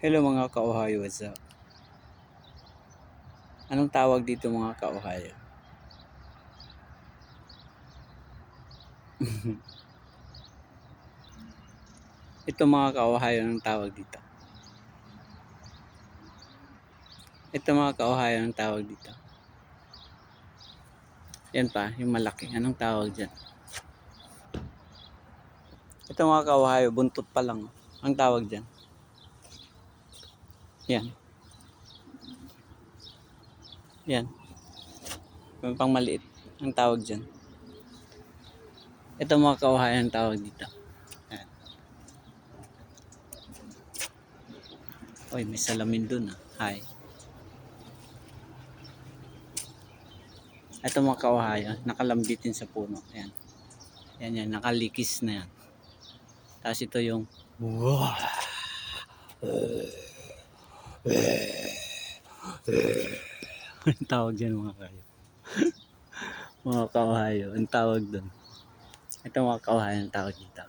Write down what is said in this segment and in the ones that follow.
Hello mga ka-Ohayo, what's up? Anong tawag dito mga ka-Ohayo? Ito mga ka-Ohayo, anong tawag dito? Ito mga ka-Ohayo, anong tawag dito? Yan pa, yung malaki. Anong tawag dyan? Ito mga ka-Ohayo, buntot pa lang. Anong tawag dyan? Yan. Yan. Yung pang maliit. Anong tawag dyan? Ito mga ka-Ohayo, anong tawag dito? Yan. Uy, may salamin dun ah. Hi. Ito mga ka-Ohayo, nakalambitin sa puno. Yan. Yan, nakalikis na yan. Tapos ito yung ang tawag dyan mga kayo. Mga ka-Ohayo, ang tawag dun. Ito mga ka-Ohayo, ang tawag dito.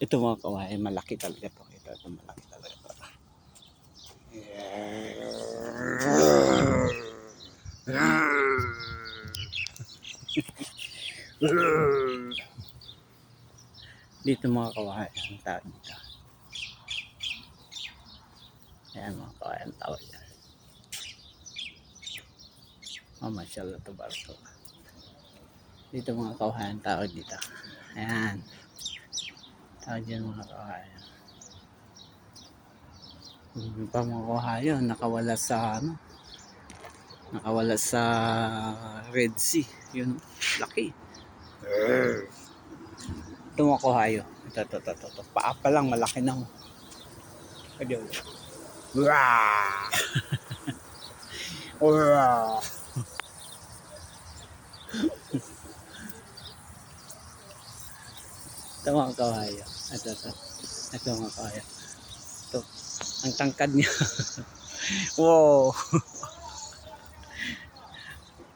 Ito mga ka-Ohayo, malaki talaga to. Ito malaki talaga to. Dito mga ka-Ohayo, ang tawag dito. Ayan mga ka-Ohayo, ang tawag dyan. Oh, mashallah, tabarakallah. Dito mga ka-Ohayo, ang tawag dito. Ayan. Tawag dyan mga ka-Ohayo. Yung pa mga ka-Ohayo, nakawala sa nakawala sa Red Sea. Yun, laki. Ito mga ka-Ohayo. Ito. Paa pa lang, malaki na. Adiyo. Ito mga ka-Ohayo. Ito mga ka-Ohayo. Ito. Ang tangkad niya. Wow.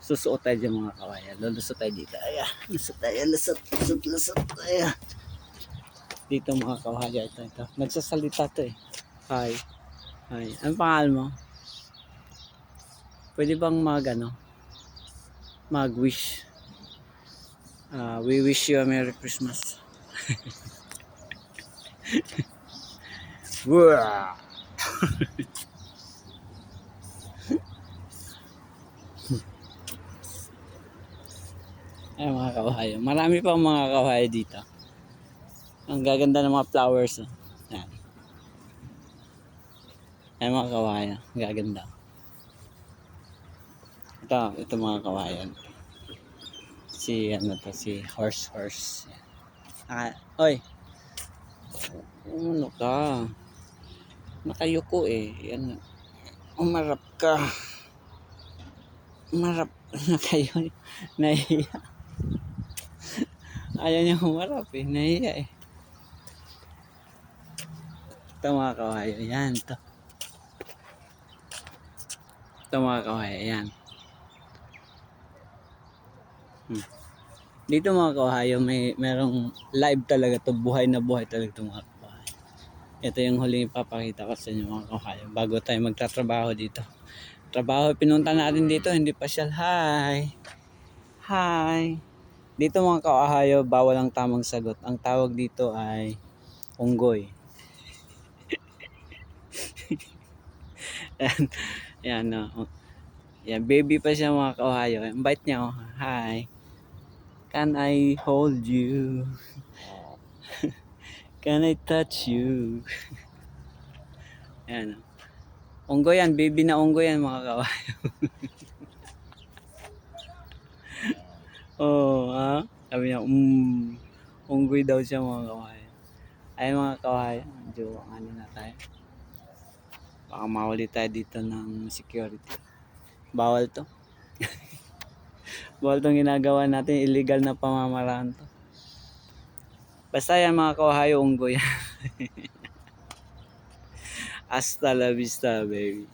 Susuot tayo dyan mga ka-Ohayo. Lulusot tayo dito. Ayan. Lusot. Ayan. Dito mga ka-Ohayo. Ito. Nagsasalita to eh. Hi. Anong pangalan mo? Pwede bang mag-wish? We wish you a Merry Christmas. Ay mga ka-Ohayo. Marami pa mga ka-Ohayo dito. Ang gaganda ng mga flowers. Oh. Yan. Ay mga ka-Ohayo. Ang gaganda. Ito mga ka-Ohayo. Si horse. Oy. Ano ka? Nakayuko eh. Yan. Umarap ka. Umarap na kayo. Nahiya. Ayaw niya humarap eh. Nahiya eh. Ito mga ka-Ohayo. Yan. Ito mga ka-Ohayo. Yan. Dito mga ka-Ohayo. Merong live talaga to. Buhay na buhay talaga ito mga ka-Ohayo. Ito yung huling ipapakita ko sa inyo mga ka-Ohayo. Bago tayo magtatrabaho dito. Trabaho pinunta natin dito. Hindi pa siya. Hi. Dito mga ka-Ohayo, bawal ang tamang sagot. Ang tawag dito ay unggoy. Yan. Yan, baby pa siya mga ka-Ohayo. Ang bait niya. Oh. Hi. Can I hold you? Can I touch you? Yan. Unggoy yan. Baby na unggoy yan mga ka-Ohayo. Oh, ha? Sabi niya, unggoy daw siya mga ka-Ohayo. Ay mga ka-Ohayo, medyo na tayo. Baka mawali tayo dito ng security. Bawal to. Bawal tong ginagawa natin. Illegal na pamamaraan to. Basta yan mga ka-Ohayo, unggoy. Hasta la vista, baby.